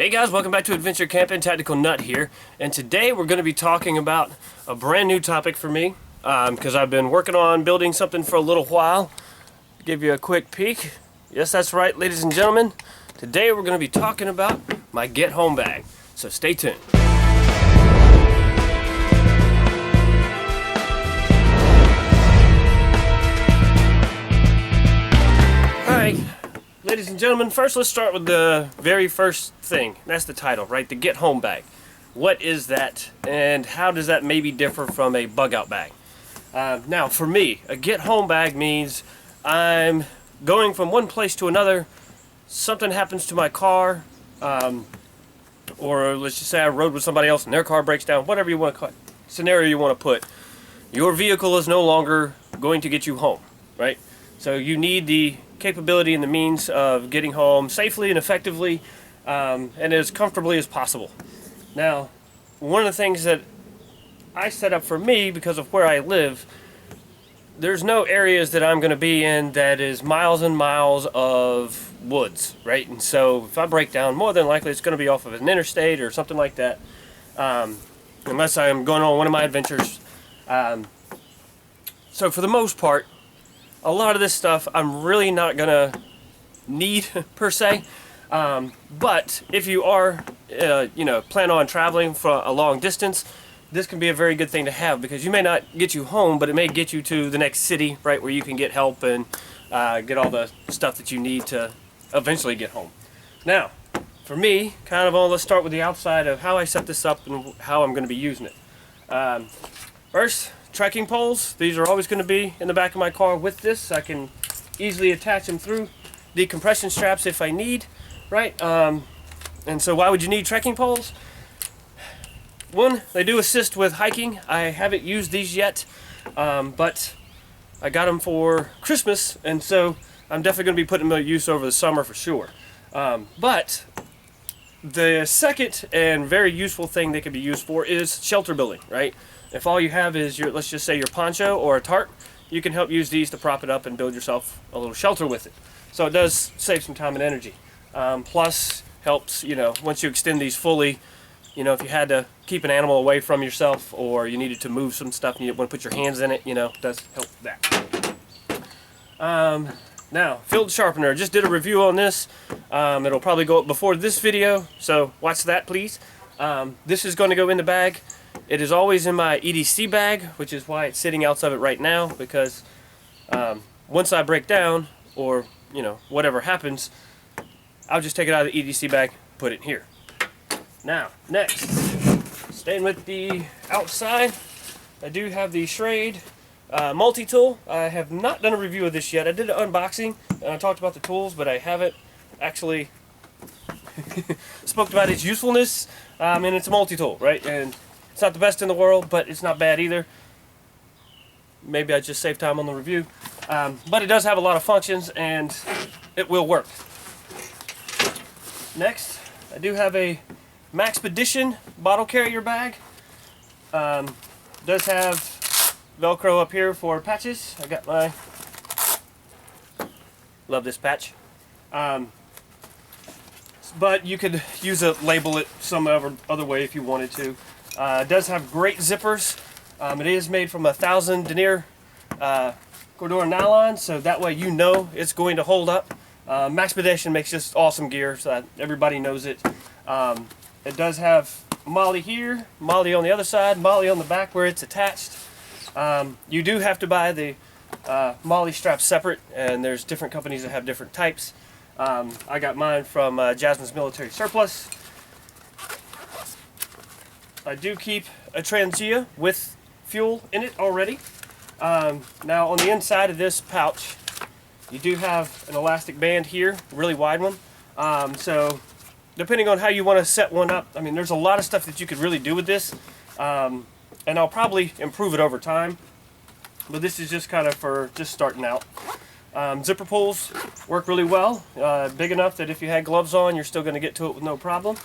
Hey guys, welcome back to Adventure Camping. Tactical Nut here, and today we're going to be talking about a brand new topic for me because I've been working on building something for a little while. Give you a quick peek. Yes, that's right, ladies and gentlemen. Today we're going to be talking about my Get Home bag, so stay tuned. Alright, ladies and gentlemen, first let's start with the very first thing. That's the title, right? The Get Home bag. What is that, and how does that maybe differ from a bug out bag? Now, for me, a Get Home bag means I'm going from one place to another. Something happens to my car, or let's just say I rode with somebody else and their car breaks down, whatever you want to call it, scenario you want to put. Your vehicle is no longer going to get you home, right? So you need the capability and the means of getting home safely and effectively and as comfortably as possible. Now, one of the things that I set up for me because of where I live, there's no areas that I'm going to be in that is miles and miles of woods, right? And so if I break down, more than likely it's going to be off of an interstate or something like that, unless I am going on one of my adventures. So for the most part, a lot of this stuff I'm really not going to need per se. But if you are, plan on traveling for a long distance, this can be a very good thing to have because you may not get you home, but it may get you to the next city, right, where you can get help and get all the stuff that you need to eventually get home. Now, for me, let's start with the outside of how I set this up and how I'm going to be using it. First, trekking poles. These are always going to be in the back of my car with this. I can easily attach them through the compression straps if I need, right? And so why would you need trekking poles? One, they do assist with hiking. I haven't used these yet, but I got them for Christmas, and so I'm definitely going to be putting them to use over the summer for sure. But the second and very useful thing they can be used for is shelter building, right? If all you have is your, let's just say your poncho or a tarp, you can help use these to prop it up and build yourself a little shelter with it. So it does save some time and energy. Plus helps, once you extend these fully, if you had to keep an animal away from yourself or you needed to move some stuff and you want to put your hands in it, it does help that. Now, field sharpener. Just did a review on this. It'll probably go up before this video, so watch that, please. This is going to go in the bag. It is always in my EDC bag, which is why it's sitting outside of it right now, because once I break down or, whatever happens, I'll just take it out of the EDC bag, put it here. Now, next, staying with the outside, I do have the Schrade multi-tool. I have not done a review of this yet. I did an unboxing and I talked about the tools, but I haven't actually spoke about its usefulness. And it's a multi-tool, right? And it's not the best in the world, but it's not bad either. Maybe I just saved time on the review. But it does have a lot of functions and it will work. Next, I do have a Maxpedition bottle carrier bag. Does have Velcro up here for patches. I got my, love this patch. But you could use it, label it some other way if you wanted to. It does have great zippers. It is made from 1,000 denier Cordura nylon, so that way it's going to hold up. Maxpedition makes just awesome gear, so that everybody knows it. It does have MOLLE here, MOLLE on the other side, MOLLE on the back where it's attached. You do have to buy the MOLLE straps separate, and there's different companies that have different types. I got mine from Jasmine's Military Surplus. I do keep a Trangia with fuel in it already. Now on the inside of this pouch, you do have an elastic band here, really wide one. So depending on how you want to set one up, there's a lot of stuff that you could really do with this. And I'll probably improve it over time. But this is just kind of for just starting out. Zipper pulls work really well. Big enough that if you had gloves on, you're still going to get to it with no problem.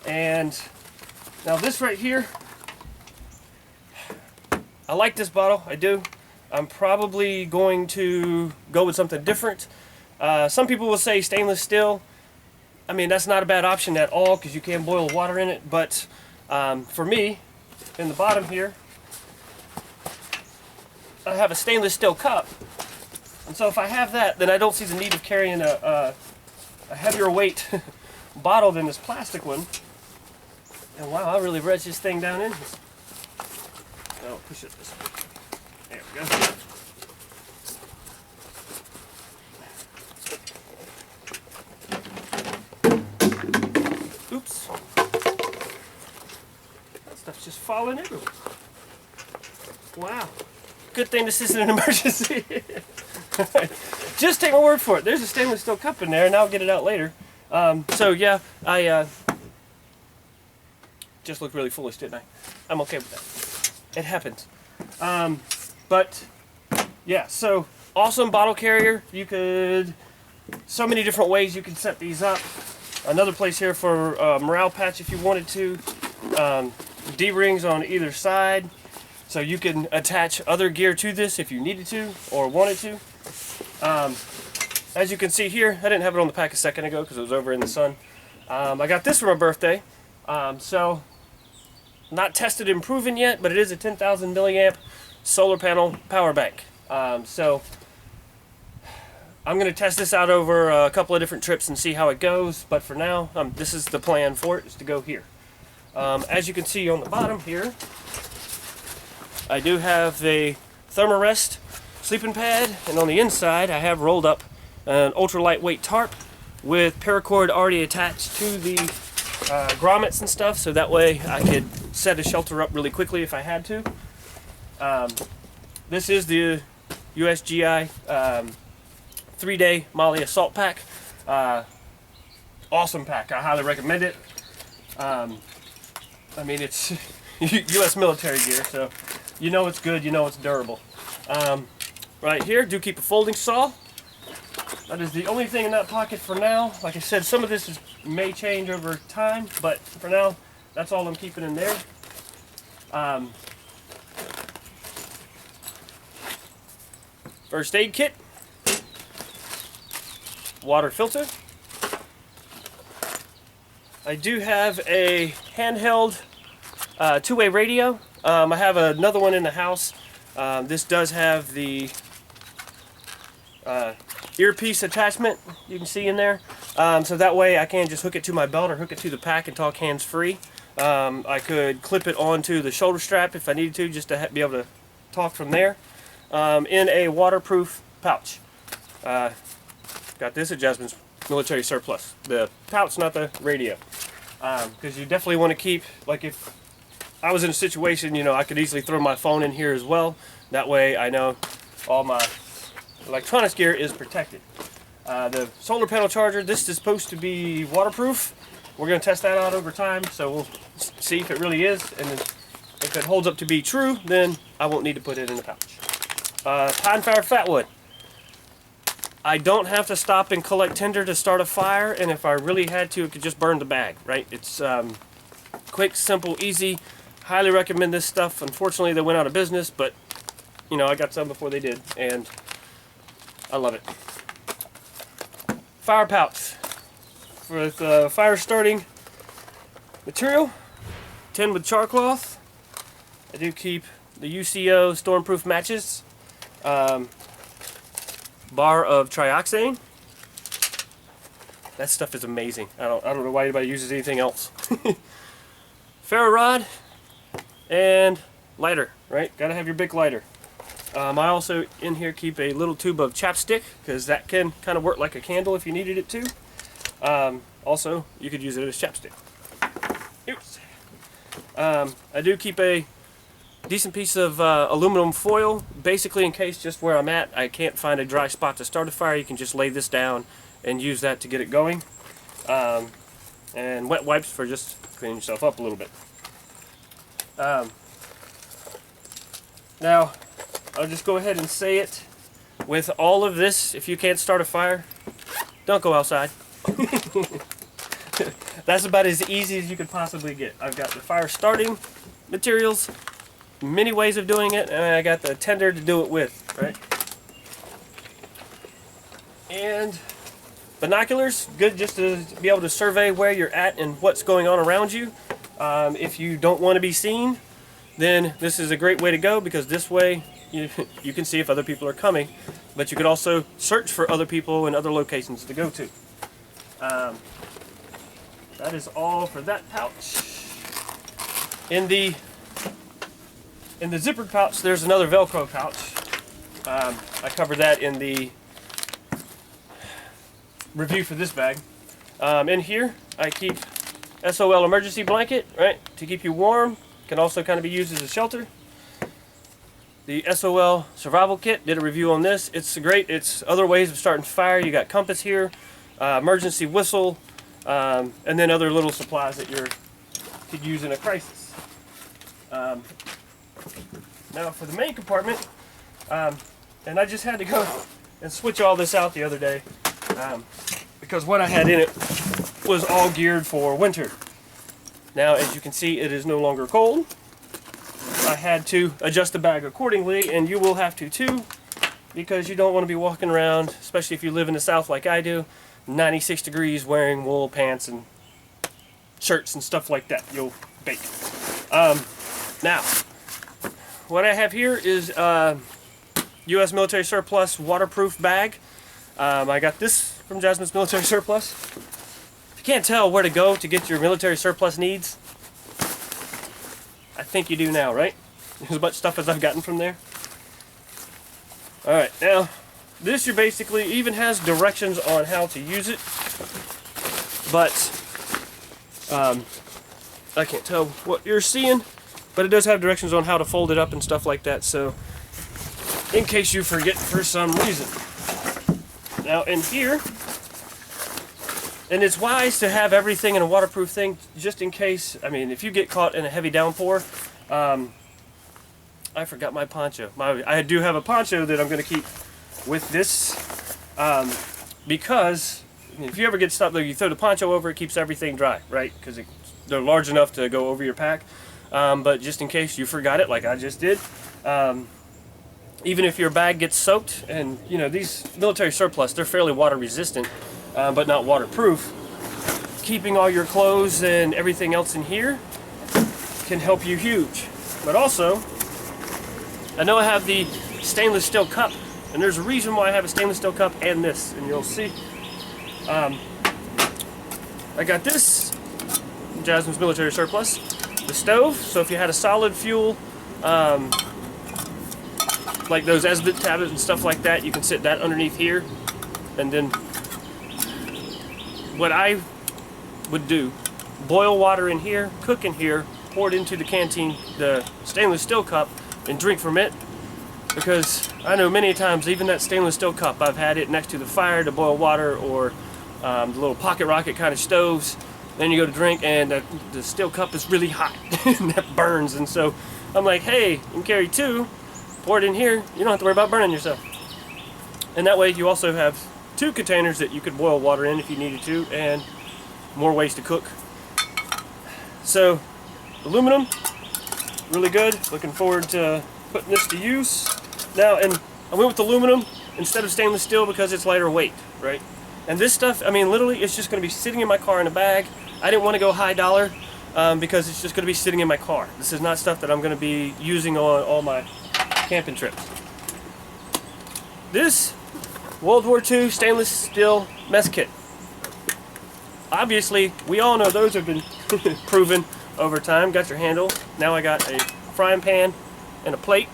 And now this right here, I like this bottle, I do. I'm probably going to go with something different. Some people will say stainless steel. I mean, that's not a bad option at all because you can boil water in it. But for me, in the bottom here, I have a stainless steel cup. And so if I have that, then I don't see the need of carrying a heavier weight bottle than this plastic one. And wow, I really wedged this thing down in here. Oh, push it this way. There we go. Oops. That stuff's just falling everywhere. Wow. Good thing this isn't an emergency. Just take my word for it. There's a stainless steel cup in there, and I'll get it out later. So yeah, I just looked really foolish, didn't I? I'm okay with that. It happens. But yeah, so awesome bottle carrier. You could, so many different ways you can set these up. Another place here for morale patch if you wanted to. D-rings on either side. So you can attach other gear to this if you needed to or wanted to. As you can see here, I didn't have it on the pack a second ago because it was over in the sun. I got this for my birthday. So not tested and proven yet, but it is a 10,000 milliamp solar panel power bank. So I'm going to test this out over a couple of different trips and see how it goes. But for now, this is the plan for it, is to go here. As you can see on the bottom here, I do have the Thermarest sleeping pad, and on the inside I have rolled up an ultra lightweight tarp with paracord already attached to the grommets and stuff, so that way I could set a shelter up really quickly if I had to. This is the USGI 3-day Mali assault pack. Awesome pack. I highly recommend it. I mean, it's U.S. military gear, so you know it's good, you know it's durable. Right here, do keep a folding saw. That is the only thing in that pocket for now. Like I said, some of this may change over time, but for now, that's all I'm keeping in there. First aid kit. Water filter. I do have a handheld two-way radio. I have another one in the house. This does have the earpiece attachment you can see in there. So that way I can just hook it to my belt or hook it to the pack and talk hands-free. I could clip it onto the shoulder strap if I needed to, just to be able to talk from there. In a waterproof pouch. Got this at Jasmine's military surplus. The pouch, not the radio. Because you definitely want to keep, like if I was in a situation, you know, I could easily throw my phone in here as well. That way I know all my electronics gear is protected. The solar panel charger, this is supposed to be waterproof. We're going to test that out over time, so we'll see if it really is. And if it holds up to be true, then I won't need to put it in the pouch. Pine Fire Fatwood. I don't have to stop and collect tinder to start a fire, and if I really had to, it could just burn the bag, right? It's quick, simple, easy. Highly recommend this stuff. Unfortunately, they went out of business, but you know, I got some before they did, and I love it. Fire pouch with fire starting material, tin with char cloth. I do keep the UCO stormproof matches, bar of trioxane. That stuff is amazing. I don't know why anybody uses anything else. Ferro rod and lighter, right? Gotta have your big lighter. I also in here keep a little tube of chapstick because that can kind of work like a candle if you needed it to. Also, you could use it as chapstick. Oops. I do keep a decent piece of aluminum foil, basically in case just where I'm at I can't find a dry spot to start a fire. You can just lay this down and use that to get it going. And wet wipes for just cleaning yourself up a little bit. Now, I'll just go ahead and say it. With all of this, if you can't start a fire, don't go outside. That's about as easy as you could possibly get. I've got the fire starting materials, many ways of doing it, and I got the tinder to do it with, right? And Binoculars, good just to be able to survey where you're at and what's going on around you. If you don't want to be seen, then this is a great way to go, because this way you can see if other people are coming, but you could also search for other people and other locations to go to. That is all for that pouch. In the zippered pouch, there's another Velcro pouch. I covered that in the review for this bag. In here, I keep SOL emergency blanket, right, to keep you warm. Can also kind of be used as a shelter. The SOL survival kit, did a review on this. It's great. It's other ways of starting fire. You got compass here, emergency whistle, and then other little supplies that you could use in a crisis. Now for the main compartment, and I just had to go and switch all this out the other day, because what I had in it was all geared for winter. Now, as you can see, it is no longer cold. I had to adjust the bag accordingly, and you will have to too, because you don't want to be walking around, especially if you live in the South like I do, 96 degrees wearing wool pants and shirts and stuff like that. You'll bake. Now, what I have here is U.S. military surplus waterproof bag. I got this from Jasmine's Military Surplus. If you can't tell where to go to get your military surplus needs, I think you do now, right? As much stuff as I've gotten from there. Alright, now, this you basically even has directions on how to use it, but I can't tell what you're seeing, but it does have directions on how to fold it up and stuff like that, so in case you forget for some reason. Now in here, and it's wise to have everything in a waterproof thing, just in case, I mean, if you get caught in a heavy downpour. I forgot my poncho. I do have a poncho that I'm going to keep with this, because if you ever get stuck, you throw the poncho over, it keeps everything dry, right? Because they're large enough to go over your pack. But just in case you forgot it, like I just did, even if your bag gets soaked, and you know, these military surplus, they're fairly water resistant, but not waterproof. Keeping all your clothes and everything else in here can help you huge. But also, I know I have the stainless steel cup, and there's a reason why I have a stainless steel cup and this, and you'll see. I got this, Jasmine's Military Surplus, the stove, so if you had a solid fuel, like those Esbit tablets and stuff like that, you can sit that underneath here, and then what I would do, boil water in here, cook in here, pour it into the canteen, the stainless steel cup, and drink from it, because I know many times, even that stainless steel cup, I've had it next to the fire to boil water, or the little pocket rocket kind of stoves. Then you go to drink, and the steel cup is really hot, and that burns. And so I'm like, hey, you can carry two, pour it in here, you don't have to worry about burning yourself. And that way you also have two containers that you could boil water in if you needed to, and more ways to cook. So, aluminum, really good. Looking forward to putting this to use. Now, and I went with aluminum instead of stainless steel because it's lighter weight, right? And this stuff, I mean, literally, it's just going to be sitting in my car in a bag. I didn't want to go high dollar because it's just going to be sitting in my car. This is not stuff that I'm going to be using on all my camping trips. This World War II stainless steel mess kit. Obviously, we all know those have been proven over time. Got your handle. Now I got a frying pan and a plate.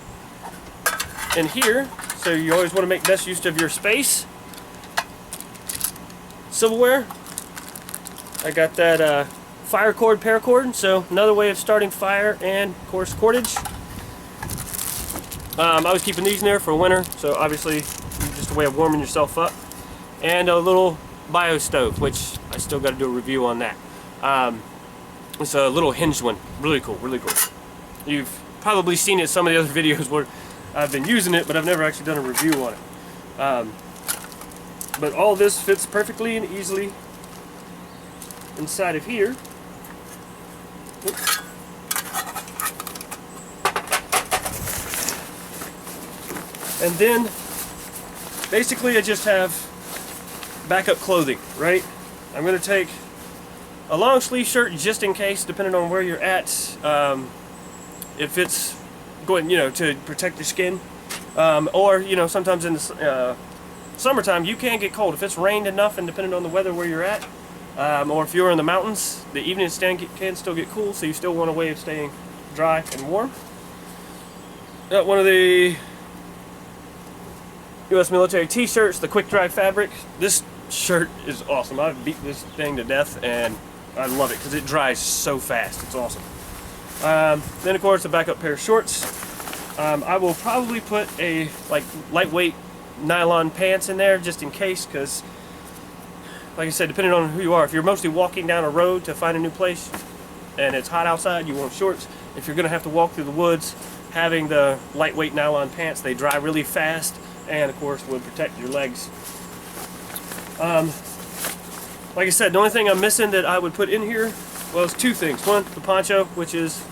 And here, so you always want to make best use of your space. Silverware. I got that fire cord, paracord, so another way of starting fire, and of course cordage. I was keeping these in there for winter, so obviously just a way of warming yourself up. And a little bio stove, which I still got to do a review on that. It's a little hinged one, really cool, really cool. You've probably seen it in some of the other videos where I've been using it, but I've never actually done a review on it. But all this fits perfectly and easily inside of here. Oops. And then basically I just have backup clothing, right? I'm going to take a long sleeve shirt just in case, depending on where you're at. If it's going, to protect your skin, or sometimes in the summertime you can get cold if it's rained enough, and depending on the weather where you're at, or if you're in the mountains, the evening stand can still get cool, so you still want a way of staying dry and warm. Got one of the U.S. military t-shirts, the quick dry fabric. This shirt is awesome. I've beat this thing to death and I love it because it dries so fast. It's awesome. Then of course a backup pair of shorts. I will probably put a lightweight nylon pants in there just in case, because like I said, depending on who you are, if you're mostly walking down a road to find a new place and it's hot outside, you want shorts. If you're going to have to walk through the woods, having the lightweight nylon pants, they dry really fast and of course would protect your legs. Like I said, the only thing I'm missing that I would put in here was two things. One, the poncho, which is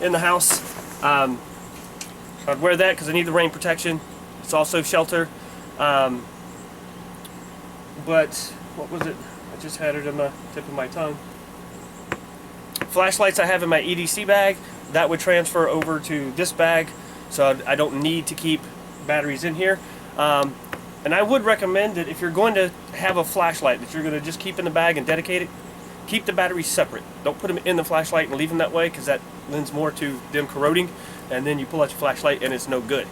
in the house. I'd wear that because I need the rain protection. It's also shelter. But what was it? I just had it in the tip of my tongue. Flashlights I have in my EDC bag. That would transfer over to this bag, so I don't need to keep batteries in here. And I would recommend that if you're going to have a flashlight that you're going to just keep in the bag and dedicate it, keep the batteries separate. Don't put them in the flashlight and leave them that way, because that lends more to them corroding, and then you pull out your flashlight and it's no good.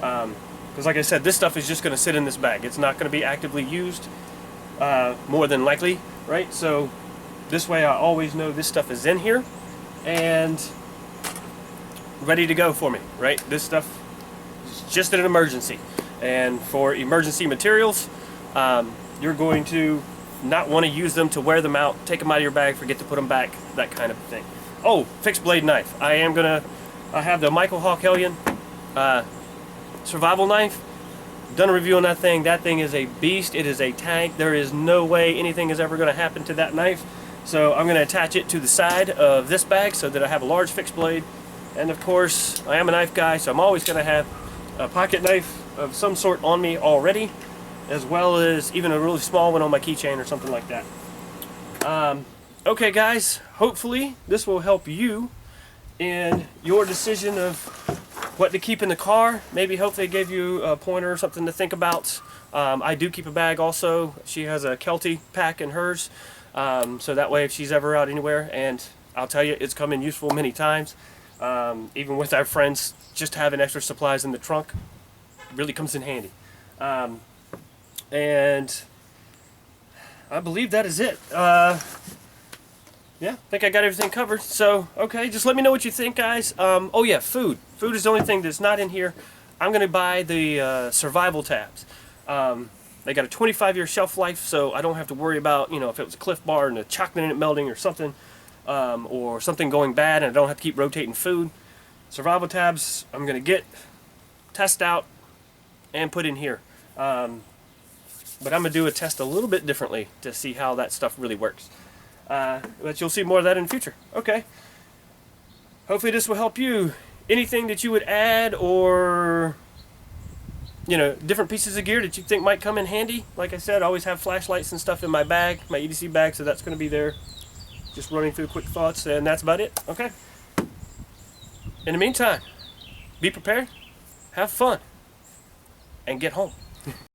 Because like I said, this stuff is just going to sit in this bag. It's not going to be actively used, more than likely, right? So this way I always know this stuff is in here and ready to go for me, right? This stuff is just an emergency. And for emergency materials, you're going to not want to use them to wear them out, take them out of your bag, forget to put them back, that kind of thing. Oh, fixed blade knife. I have the Michael Hawk Hellion survival knife. Done a review on that thing. That thing is a beast. It is a tank. There is no way anything is ever going to happen to that knife. So I'm going to attach it to the side of this bag so that I have a large fixed blade. And of course, I am a knife guy, so I'm always going to have a pocket knife of some sort on me already, as well as even a really small one on my keychain or something like that. Okay guys, hopefully this will help you in your decision of what to keep in the car. Maybe hopefully it gave you a pointer or something to think about. I do keep a bag also. She has a Kelty pack in hers, so that way if she's ever out anywhere, and I'll tell you, it's come in useful many times. Even with our friends, just having extra supplies in the trunk really comes in handy. And I believe that is it. Yeah, I think I got everything covered. So, okay, just let me know what you think, guys. Oh yeah, food. Food is the only thing that's not in here. I'm going to buy the survival tabs. They got a 25-year shelf life, so I don't have to worry about, if it was a Cliff Bar and the chocolate in it melting or something going bad, and I don't have to keep rotating food. Survival tabs I'm going to get, test out, and put in here. But I'm going to do a test a little bit differently to see how that stuff really works. But you'll see more of that in the future. Okay. Hopefully this will help you. Anything that you would add, or different pieces of gear that you think might come in handy. Like I said, I always have flashlights and stuff in my bag, my EDC bag, so that's going to be there. Just running through quick thoughts, and that's about it. Okay. In the meantime, be prepared, have fun, and get home.